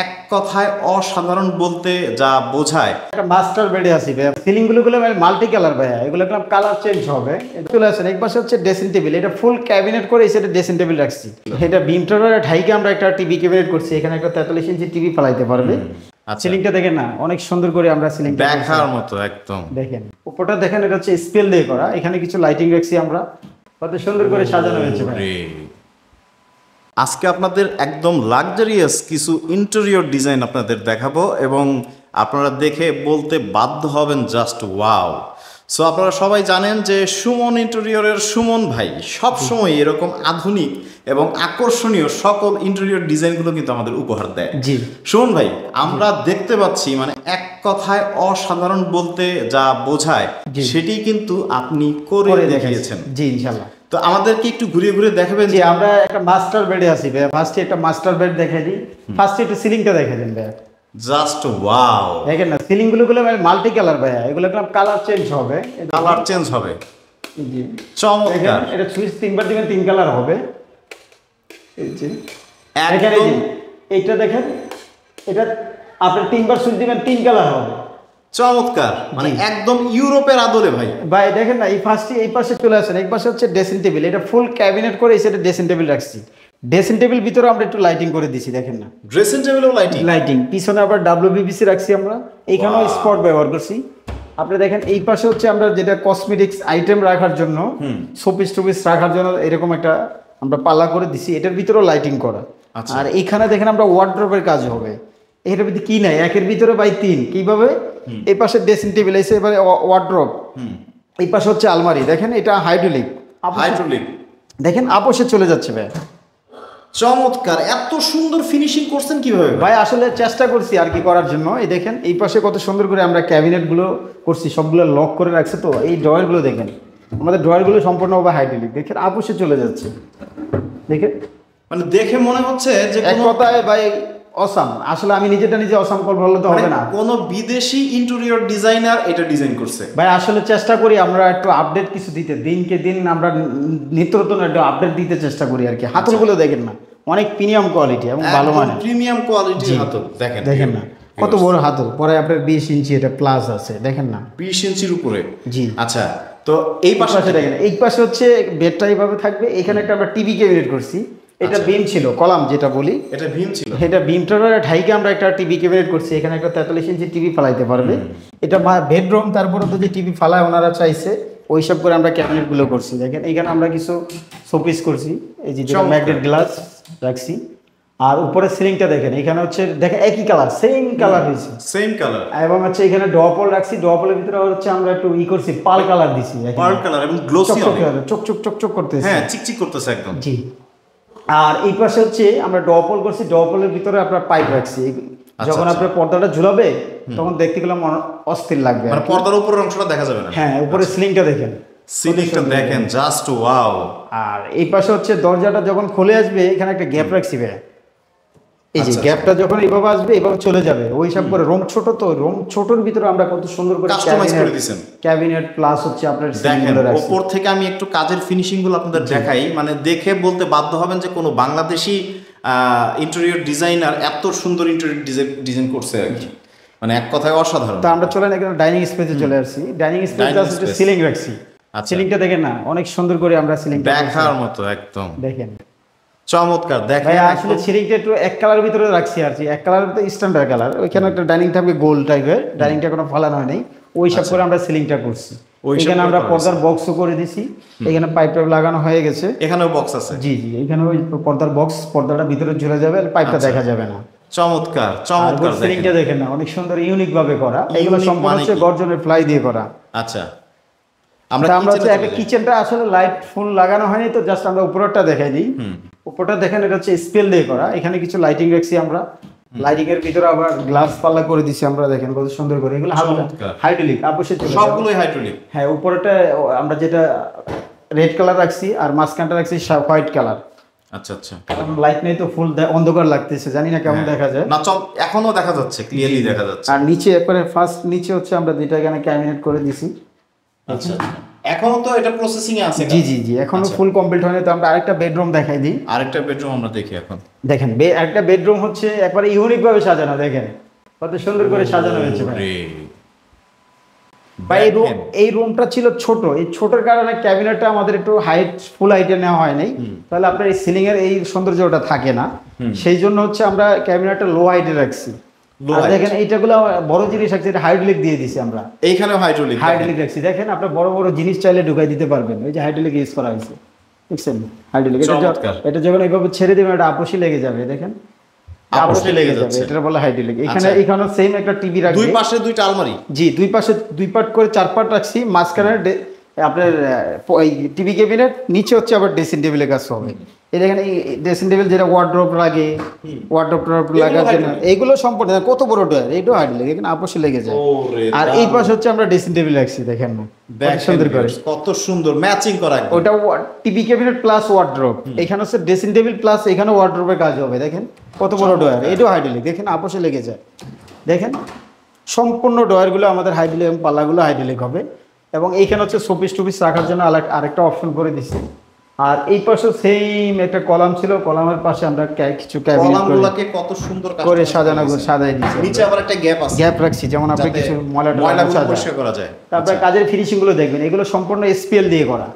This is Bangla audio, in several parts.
এক কথায় অসাধারণ বলতে যা বোঝায়। একটা মাস্টার বেডে আছি ভাইয়া, সিলিং গুলো মাল্টি কালার ভাইয়া, এগুলো কালার চেঞ্জ হবে। চলে আসেন, এক পাশে হচ্ছে ড্রেসিং টেবিল, এটা ফুল ক্যাবিনেট করে এই সাইডে ড্রেসিং টেবিল রাখছি। এটা বিমটার ঢাইকে আমরা একটা টিভি ক্যাবিনেট করছি, এখানে একটা 43 ইঞ্চি টিভি ফলাইতে পারবে। সিলিংটা দেখেন না, অনেক সুন্দর করে আমরা সিলিং দেখার মতো একদম। দেখেন উপরটা দেখেন, এটা হচ্ছে স্পেল দিয়ে করা, এখানে কিছু লাইটিং রাখছি আমরা, কত সুন্দর করে সাজানো হয়েছে ভাই। আজকে আপনাদের একদম লাক্সারিয়াস কিছু ইন্টেরিয়র ডিজাইন আপনাদের দেখাবো এবং আপনারা দেখে বলতে বাধ্য হবেন জাস্ট ওয়াও। সো আপনারা সবাই জানেন যে সুমন ইন্টেরিয়রের সুমন ভাই সবসময় এরকম আধুনিক এবং আকর্ষণীয় সকল ইন্টেরিয়র ডিজাইনগুলো কিন্তু আমাদের উপহার দেয়। জি সুমন ভাই, আমরা দেখতে পাচ্ছি মানে এক কথায় অসাধারণ বলতে যা বোঝায় সেটি কিন্তু আপনি করে দেখিয়েছেন। জি ইনশাআল্লাহ। তো আমাদেরকে একটু ঘুরিয়ে ঘুরিয়ে দেখাবেন। জি, আমরা একটা মাস্টার বেডে আছি ভাইয়া, ফার্স্টে একটা মাস্টার বেড দেখাই দিই। ফার্স্টে একটু সিলিংটা দেখাই দিন ভাইয়া, জাস্ট ওয়াও। দেখেন না, সিলিং গুলো মাল্টি কালার ভাইয়া, এগুলো কালার চেঞ্জ হবে, কালার চেঞ্জ হবে। জি চমৎকার। এটা সুইচ তিনবার দিবেন, 3 কালার হবে। এই যে একদম এইটা দেখেন, এটা আপনি 3বার সুইচ দিবেন, 3 কালার হবে। চমৎকার, মানে একদম ইউরোপের আদলে ভাই। ভাই দেখেন না, এই ফার্স্টে এই পাশে চলে আসেন, এক পাশে হচ্ছে ড্রেসিং টেবিল, এটা ফুল ক্যাবিনেট করে এই সাইডে ড্রেসিং টেবিল রাখছি। ড্রেসিং টেবিল ভিতরে আমরা একটু লাইটিং করে দিছি, দেখেন না, ড্রেসিং টেবিলও লাইটিং, পিছনে আবার WBC রাখছি আমরা, এইখানেও স্পট ব্যবহার করছি। আপনি দেখেন এই পাশে হচ্ছে আমরা যেটা কসমেটিক্স আইটেম রাখার জন্য, শোপিস টুপিস রাখার জন্য এরকম একটা আমরা পাল্লা করে দিছি, এটার ভিতরেও লাইটিং করা। আর এইখানে দেখেন আমরা ওয়ার্ড্রোবের কাজ হবে, এটার ভিতরে কি নাই, একের ভিতরে বাই 3 কিভাবে। এই পাশে ড্রেসিং টেবিল এসে এবারে ওয়ার্ড্রোব, এই পাশে হচ্ছে আলমারি, দেখেন এটা হাইড্রোলিক দেখেন আপোষে চলে যাচ্ছে ভাই। চমৎকার, এত সুন্দর ফিনিশিং করছেন কিভাবে ভাই? আসলে চেষ্টা করছি আর কি করার জন্য। এই দেখেন এই পাশে কত সুন্দর করে আমরা ক্যাবিনেট গুলো করছি, সবগুলো লক করে রাখছে। তো এই ড্রয়ার গুলো দেখেন, আমাদের ড্রয়ার গুলো সম্পূর্ণভাবে হাইড্রোলিক, দেখেন আপোষে চলে যাচ্ছে, দেখেন মানে দেখে মনে হচ্ছে যে এক কথায় ভাই অসাম। আসলে আমি নিজে অসাম করবো বললে তো হবে না, কোনো বিদেশি ইন্টেরিয়র ডিজাইনার এটা ডিজাইন করছে ভাই। আসলে চেষ্টা করি আমরা একটু আপডেট কিছু দিতে, দিনকে দিন আমরা নিত্য নতুন একটু আপডেট দিতে চেষ্টা করি আর কি। হাতলগুলো দেখেন না, অনেক প্রিমিয়াম কোয়ালিটি এবং ভালো মানের, প্রিমিয়াম কোয়ালিটির হাতল। দেখেন না কত বড় হাতল, পরে আপনার 20 ইঞ্চি এটা প্লাস আছে, দেখেন না 20 ইঞ্চির উপরে। জি আচ্ছা, তো এই পাশে দেখেন, এই পাশে হচ্ছে বেডটা এইভাবে থাকবে, এখানে একটা আমরা টিভি ক্যাবিনেট করছি। এটা বিম ছিল, কলাম যেটা বলি, এটা বিম ছিল, এটা বিমটার ঢাইকে আমরা একটা টিভি ক্যাবিনেট করছি, এখানে একটা 43 ইঞ্চি টিভি ফালাইতে পারবে। এটা বেডরুম, তারপরে তো যে টিভি ফালায় ওনারা চাইছে ওইসব করে আমরা ক্যাবিনেট গুলো করছি। দেখেন এখানে আমরা কিছু শোপিস করছি, এই যে ম্যাগনেট গ্লাস রাখছি। আর উপরে সিলিংটা দেখেন, এখানে হচ্ছে দেখেন একই কালার, সেম কালার হয়েছে, সেম কালার। এবং হচ্ছে এখানে ডপল রাখছি, ডপলের ভিতরে হচ্ছে আমরা একটু করছি, পাল কালার দিছি, পাল কালার এবং গ্লোসি, চকচক করতেছে, হ্যাঁ চিকচিক করতেছে একদম। জি। আর এই পাশে হচ্ছে আমরা ডপল করছি, ডপলের ভিতরে আপনার পাইপ রাখছি, যখন আপনার পর্দাটা ঝুলাবে তখন দেখতে গেলাম অস্থির লাগবে, মানে পর্দার উপরের অংশটা দেখা যাবে না। হ্যাঁ, উপরে সিলিংটা দেখেন, সিলিংটা দেখেন জাস্ট ওয়াও। আর এই পাশে হচ্ছে দরজাটা যখন খুলে আসবে, এখানে একটা গ্যাপ রাখছি ভাই, এই যে গ্যাপটা যখন এইভাবে আসবে এইভাবে চলে যাবে, ওই সব করে। রুম ছোট, তো রুম ছোটর ভিতরে আমরা কত সুন্দর করে কাস্টমাইজ করে দিয়েছেন ক্যাবিনেট, প্লাস হচ্ছে আপনার দেখেন উপর থেকে আমি একটু কাজের ফিনিশিং গুলো আপনাদের দেখাই, মানে দেখে বলতে বাধ্য হবেন যে কোনো বাংলাদেশি ইন্টেরিয়র ডিজাইনার এত সুন্দর ইন্টেরিয়র ডিজাইন করছে আর কি, মানে এক কথায় অসাধারণ। তো আমরা চলেন এখানে ডাইনিং স্পেসে চলে আসছি। ডাইনিং স্পেসে আছে সিলিং রাখছি, সিলিংটা দেখেন না, অনেক সুন্দর করে আমরা সিলিং দেখার মতো একদম, দেখেন চমৎকার। দেখেন আসলে সিলিংটা একটু এক কালার ভিতরে রাখছি আর কি, এক কালার তো স্ট্যান্ডার্ড কালার। ওইখানে একটা ডাইনিং থাকবে গোল টাইপের, ডাইনিংটা কোনো ফালানো হয় নাই, ওই সব করে আমরা সিলিংটা করছি। এখানে আমরা পর্দার বক্সও করে দিছি, এখানে পাইপ টাইপ লাগানো হয়ে গেছে, এখানেও বক্স আছে। জি জি, এখানে ওই পর্দার বক্স, পর্দাটা ভিতরে ঝুলে যাবে, পাইপটা দেখা যাবে না। চমৎকার চমৎকার, সিলিংটা দেখেন না, অনেক সুন্দর ইউনিক ভাবে করা, এগুলো সম্পূর্ণ হচ্ছে গর্জনের ফ্লাই দিয়ে করা। আচ্ছা, আমরা হচ্ছে একটা কিচেনটা আসলে লাইট ফুল লাগানো হয়নি, তো জাস্ট আমরা উপরটা দেখাই দিই। উপরটা দেখেন, এটা হচ্ছে স্পেল দিয়ে করা, এখানে কিছু লাইটিং রাখছি আমরা, লাইটিং এর ভিতরে আবার গ্লাস পাল্লা করে দিছি আমরা, দেখেন কত সুন্দর করে। এগুলো হাইড্রোলিক, অবশ্যই সবগুলোই হাইড্রোলিক। হ্যাঁ, উপরটা আমরা যেটা রেড কালার রাখছি, আর মাঝখানটা রাখছি হোয়াইট কালার। আচ্ছা আচ্ছা, লাইট নেই তো ফুল অন্ধকার লাগতেছে, জানি না কেমন দেখা যায়। না এখনো দেখা যাচ্ছে, ক্লিয়ারলি দেখা যাচ্ছে। আর নিচে একবারে ফার্স্ট নিচে হচ্ছে আমরা দুইটা এখানে ক্যাবিনেট করে দিছি। আচ্ছা। এখনো তো এটা প্রসেসিং এ আছে? জি জি জি, এখনো ফুল কমপ্লিট হয়নি। তো আমরা আরেকটা বেডরুম দেখাই দিই। আরেকটা বেডরুম আমরা দেখি এখন। দেখেন একটা বেডরুম হচ্ছে একবারে ইউনিক ভাবে সাজানো, দেখেন কত সুন্দর করে সাজানো হয়েছে ভাই। ভাই এই রুমটা ছিল ছোট, এই ছোটর কারণে ক্যাবিনেটটা আমাদের একটু হাইট ফুল হাইটে নেওয়া হয় নাই, তাহলে আপনার এই সিলিং এর এই সৌন্দর্যটা থাকে না, সেই জন্য হচ্ছে আমরা ক্যাবিনেটটা লো হাইটে রাখছি। দেখেন এইটাগুলো বড় জিনিস আছে, এটা হাইড্রোলিক দিয়ে দিছি আমরা, এইখানে হাইড্রোলিক রাখছি। দেখেন আপনার বড় বড় জিনিস চাইলে ঢুকাই দিতে পারবেন, ওই যে হাইড্রোলিক ইউজ করা হয়েছে, দেখছেন হাইড্রোলিক। এটা যখন এইভাবে ছেড়ে দেবেন এটা আপসি লেগে যাবে, দেখেন আপসি লেগে যাবে, এটা বলে হাইড্রোলিক। এখানে সেম একটা টিভি রাখছি, দুই পাশে দুইটা আলমারি। জি, দুই পাশে দুই পার্ট করে 4 পার্ট রাখছি, মাঝখানে আপনার টিভি ক্যাবিনেট, নিচে হচ্ছে আবার ড্রেসিং টেবিলের কাজ হবে। এই দেখেন এই ড্রেসিং টেবিল যেটা ওয়ার্ড্রোব লাগে, ওয়ার্ড্রোব লাগার জন্য এইগুলো সম্পূর্ণ কত বড় ডয়ার, এইটাও হাইড্রোলিক, এখানে আপসি লেগে যায়। আর এই পাশে হচ্ছে আমরা ড্রেসিং টেবিল রাখছি, দেখেন সুন্দর করে, কত সুন্দর ম্যাচিং করা। ওটা টিভি ক্যাবিনেট প্লাস ওয়ার্ড্রোব, এখানে হচ্ছে ড্রেসিং টেবিল প্লাস এখানে ওয়ার্ড্রোবের কাজ হবে। দেখেন কত বড় ডয়ার, এটাও হাইড্রোলিক, দেখেন আপসি লেগে যায়। দেখেন সম্পূর্ণ ডয়ারগুলো আমাদের হাইড্রোলিক এবং পাল্লাগুলো হাইড্রোলিক হবে। এবং এইখানে হচ্ছে শোপিস টুপিস রাখার জন্য আরেকটা অপশন করে দিচ্ছি। আর এই পাশে সেম একটা কলাম ছিল, কলামের পাশে আমরা কিছু কলামগুলোকে কত সুন্দর করে সাজাই দিয়েছি। নিচে আবার একটা গ্যাপ রাখছি, যেমন আপনি কিছু ময়লা পরিষ্কার করা যায়। তারপরে কাজের ফিনিশিং গুলো দেখবেন, এগুলো সম্পূর্ণ এসপিএল দিয়ে করা।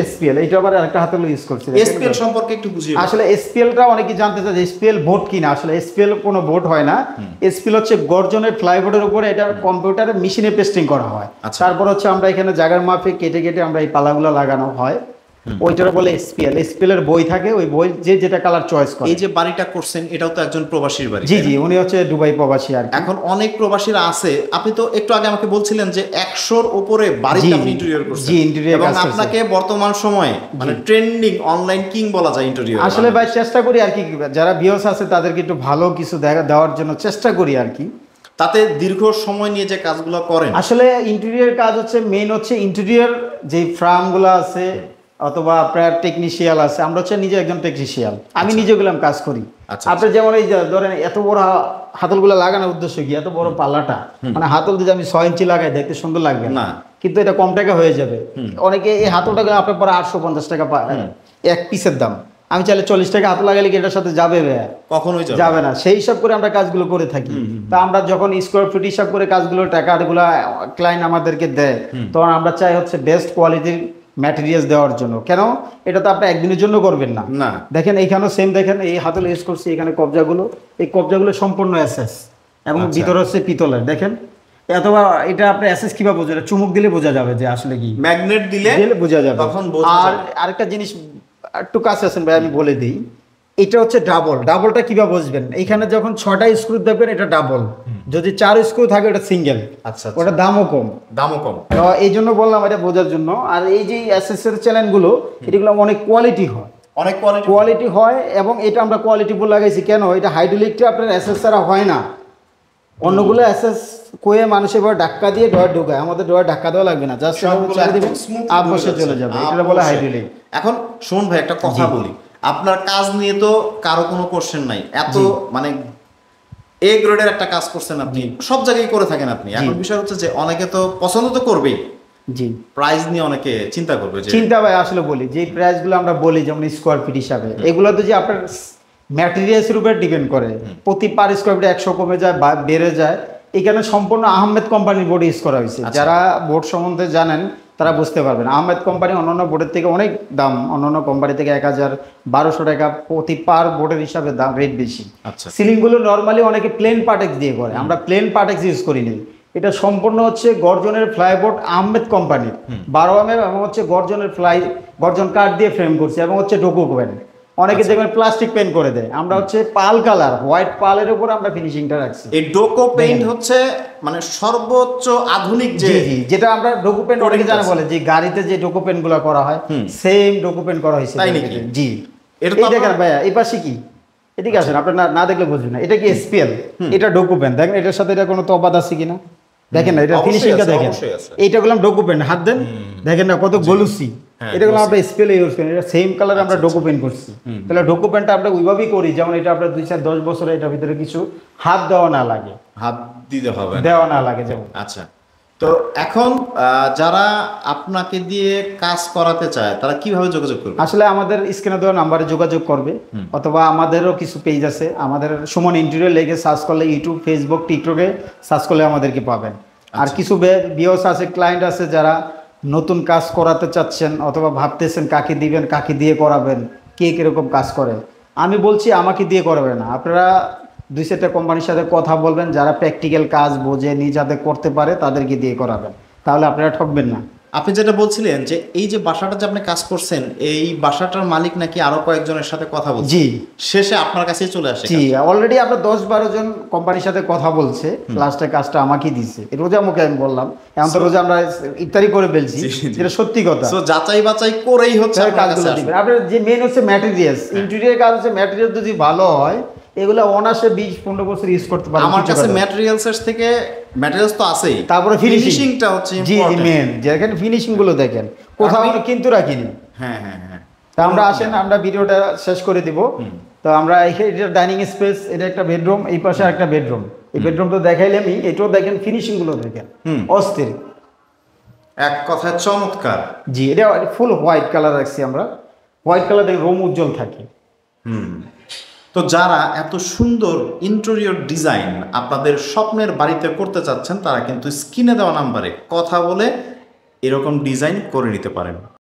এসপিএল এইটা আবার আরেকটা হাতে ইউজ করছি। এসপিএল সম্পর্কে একটু বুঝিয়ে। আসলে এসপিএলটা অনেকে জানতে চায় যে এসপিএল বোর্ড কিনা, আসলে এসপিএল কোনো বোর্ড হয় না। এসপিএল হচ্ছে গর্জনের ফ্লাইবোর্ডের উপরে এটা কম্পিউটারে মেশিনে পেস্টিং করা হয়, তারপর হচ্ছে আমরা এখানে জায়গার মাপে কেটে আমরা এই পালাগুলো লাগানো হয়, ওইটার বলে এসপিএল। এসপিএল এর বই থাকে, ওই বই যেটা কালার চয়েস করে। এই যে বাড়িটা করছেন এটাও তো একজন প্রবাসীর বাড়ি? জি জি, উনি হচ্ছে দুবাই প্রবাসী। আর এখন অনেক প্রবাসীরা আছে, আপনি তো একটু আগে আমাকে বলছিলেন যে 100-র উপরে বাড়িটা আপনি ইন্টেরিয়র করছেন। জি, ইন্টেরিয়র এবং আপনাকে বর্তমান সময়ে মানে ট্রেন্ডিং অনলাইন কিং বলা যায় ইন্টেরিয়র। আসলে ভাই চেষ্টা করি আর কি, যারা ভিউয়ার্স আছে তাদেরকে একটু ভালো কিছু দেওয়ার জন্য চেষ্টা করি আর কি। তাতে দীর্ঘ সময় নিয়ে যে কাজগুলো করেন, আসলে ইন্টেরিয়র কাজ হচ্ছে মেইন হচ্ছে ইন্টেরিয়র যে ফ্রামগুলো আছে অথবা আপনার টেকনিশিয়াল আছে, আমরা হচ্ছে নিজে একজন টেকনিশিয়াল, আমি নিজে গেলাম কাজ করি। আপনি যেমন এই ধরেন এত বড় হাতলগুলো লাগানোর উদ্দেশ্য কি, এত বড় পাল্লাটা মানে হাতল যদি আমি 6 ইঞ্চি লাগাই দেখতে সুন্দর লাগবে না, কিন্তু এটা কম টাকা হয়ে যাবে। অনেকে এই হাতলটা আপনার পরে 850 টাকা এক পিসের দাম, আমি চাইলে 40 টাকা হাত লাগালে কি এটার সাথে যাবে? কখনোই যাবে না। সেই হিসাব করে আমরা কাজগুলো করে থাকি। তা আমরা যখন স্কোয়ার ফিট হিসাব করে কাজগুলো টাকাগুলো ক্লায়েন্ট আমাদেরকে দেয়, তখন আমরা চাই হচ্ছে বেস্ট কোয়ালিটির ম্যাটেরিয়ালস দেওয়ার জন্য। কেন, এটা তো আপনি একদিনের জন্য করবেন না। দেখেন এইখানেও সেম, দেখেন এই হাতল ইউজ করছি, এখানে কবজাগুলো, এই কবজাগুলো সম্পূর্ণ এসএস এবং ভিতরে হচ্ছে পিতলের। দেখেন অথবা এটা আপনি এসএস কিভাবে বোঝা, চুমুক দিলে বোঝা যাবে যে আসলে কি, ম্যাগনেট দিলে বোঝা যাবে। আর আরেকটা জিনিস একটু কাছে আছেন ভাই, আমি বলে দিই, এটা হচ্ছে ডাবলটা কিভাবে বুঝবেন, এখানে যখন 6টা স্ক্রু দেখবেন এটা ডাবল, যদি 4 স্ক্রু থাকে এটা সিঙ্গেল। আচ্ছা, ওটা দামও কম। তো এই জন্য বললাম এটা বোঝার জন্য। আর এই যে এসএস এর চ্যানেলগুলো, এগুলো অনেক কোয়ালিটি হয়, কোয়ালিটি হয় এবং এটা আমরা কোয়ালিটি ফুল লাগাইছি। কেন, এটা হাইড্রোলিকটা আপনার এসএস ছাড়া হয় না, অন্যগুলো এসএস কোয়ে মানুষের বড় ধাক্কা দিয়ে ডয়ার ঢোকায়, আমাদের ডয়ার ধাক্কা দেওয়া লাগবে না, জাস্ট চালিয়ে দিবেন আপ বসে চলে যাবে, এটা বলে হাইড্রোলিক। এখন শুনুন ভাই, একটা কথা বলি, আপনার কাজ নিয়ে তো কারো কোনো কোশ্চেন নাই, এত মানে এ গ্রেডের একটা কাজ করছেন আপনি, সব জায়গায় করে থাকেন আপনি। এখন বিষয় হচ্ছে যে অনেকে তো পছন্দ তো করবেই, জি, প্রাইস নিয়ে অনেকে চিন্তা করবে। চিন্তা ভাই আসলে বলি যে প্রাইসগুলো আমরা বলি যেমন স্কোয়ার ফিট হিসাবে, এগুলো তো যে আপনার ম্যাটেরিয়ালসের উপর ডিপেন্ড করে, প্রতি পার স্কোয়ার ফিট 100 কমে যায় বা বেড়ে যায়। এখানে সম্পূর্ণ আহমেদ কোম্পানির বোর্ড ইউজ করা হয়েছে। যারা বোর্ড সম্বন্ধে জানেন তারা বুঝতে পারবেন, আহমেদ কোম্পানি অন্যান্য বোর্ডের থেকে অনেক দাম, অন্যান্য কোম্পানি থেকে 1000-1200 টাকা প্রতি পার বোর্ডের হিসাবে দাম, রেট বেশি। সিলিংগুলো নর্মালি অনেকে প্লেন পার্টেক্স দিয়ে করে, আমরা প্লেন পার্টেক্স ইউজ করিনি। এটা সম্পূর্ণ হচ্ছে গর্জনের ফ্লাইবোর্ড আহমেদ কোম্পানির 12 mm এবং হচ্ছে গর্জন কাঠ দিয়ে ফ্রেম করছে এবং হচ্ছে ডোকো পেন। অনেকে দেখবেন প্লাস্টিক পেইন্ট করে দেয়, আমরা হচ্ছে পাল কালার, হোয়াইট পালের উপর আমরা ফিনিশিংটা রাখছি। এই ডোকো পেইন্ট হচ্ছে মানে সর্বোচ্চ আধুনিক যেটা আমরা ডোকো পেইন্ট অনেকে জানা বলে যে গাড়িতে যে ডোকো পেইন্ট গুলো করা হয়, সেম ডোকো পেইন্ট করা হয়েছে। জি, এটা তো দেখেন ভাইয়া এই পাশে কি, এদিকে আসেন, আপনি না দেখলে বুঝবেন না, এটা কি এসপিএল, এটা ডোকো পেইন্ট। দেখেন এটার সাথে এটা কোনো তফাৎ আছে কিনা, দেখেন না, এটা ফিনিশিংটা দেখেন, এইটা গুলো ডোকো পেইন্ট, হাত দেন, দেখেন না কত গলুসি, এটা গুলো আমরা স্পেলে ইউজ করি, এটা সেম কালার আমরা ডোকো পেইন্ট করছি। তাহলে ডোকো পেইন্টটা আমরা ওইভাবেই করি যেমন এটা আপনার 2-4-10 বছরে এটার ভিতরে কিছু হাত দেওয়া না লাগে, হাত দিতে হবে দেওয়া না লাগে যেমন। আচ্ছা, তো এখন যারা আপনাকে দিয়ে কাজ করাতে চায় তারা কিভাবে যোগাযোগ করবে? আসলে আমাদের স্ক্রিনে দেওয়া নাম্বারে যোগাযোগ করবে, অথবা আমাদেরও কিছু পেজ আছে, আমাদের সুমন ইন্টেরিয়র লেগে সার্চ করলে ইউটিউব, ফেসবুক, টিকটকে সার্চ করলে আমাদেরকে পাবেন। আর কিছু ভিউয়ার্স আছে, ক্লায়েন্ট আছে যারা নতুন কাজ করাতে চাচ্ছেন অথবা ভাবতেছেন কাকে দিবেন, কাকে দিয়ে করাবেন, কে কীরকম কাজ করে। আমি বলছি আমাকে দিয়ে করাবেন না, আপনারা 2-4টা কোম্পানির সাথে কথা বলবেন, যারা প্র্যাকটিক্যাল কাজ বোঝে, যাতে করতে পারে তাদেরকে দিয়ে করাবেন, তাহলে আপনারা ঠকবেন না। আপনি যেটা বলছিলেন যে এই যে বাসাটা যে আপনি কাজ করছেন, এই বাসাটার মালিক নাকি আরো কয়েকজনের সাথে কথা বলছে, জি, শেষে আপনার কাছেই চলে আসে। জি, অলরেডি আমরা 10-12 জন কোম্পানির সাথে কথা বলছে, লাস্টে কাজটা আমাকেই দিচ্ছে। রোজা মুখে আমি বললাম, এখন তো রোজা আমরা ইফতারি করে ফেলছি, যেটা সত্যি কথা। সো যাচাই বাছাই করেই হচ্ছে আপনার কাছে আসবে। আপনার যে মেন হচ্ছে ম্যাটেরিয়ালস, ইন্টেরিয়র কাজ হচ্ছে ম্যাটেরিয়াল যদি ভালো হয়, এগুলো অনাসে 20-15 বছর ইউজ করতে পারে। আমার কাছে ম্যাটেরিয়ালস থেকে ম্যাটেরিয়ালস তো আছেই, তারপরে ফিনিশিংটা হচ্ছে জি ইম্পর্টেন্ট। মেন, যেখানে ফিনিশিং গুলো দেখেন, কোথাও আমরা কিন্তু রাখিনি। হ্যাঁ হ্যাঁ হ্যাঁ। তা আমরা আসেন, আমরা ভিডিওটা শেষ করে দিব। তো আমরা এটা ডাইনিং স্পেস, এটা একটা বেডরুম, এই পাশে একটা বেডরুম। এই বেডরুমটা দেখাইলামই, এটাও দেখেন, ফিনিশিং গুলো দেখেন অস্থির, এক কথায় চমৎকার। জি, এটা ফুল হোয়াইট কালার রাখছি আমরা, হোয়াইট কালার দেখে রুম উজ্জ্বল থাকে। তো যারা এত সুন্দর ইন্টেরিয়র ডিজাইন আপনাদের স্বপ্নের বাড়িতে করতে চাচ্ছেন, তারা কিন্তু স্ক্রিনে দেওয়া নাম্বারে কথা বলে এরকম ডিজাইন করে নিতে পারেন।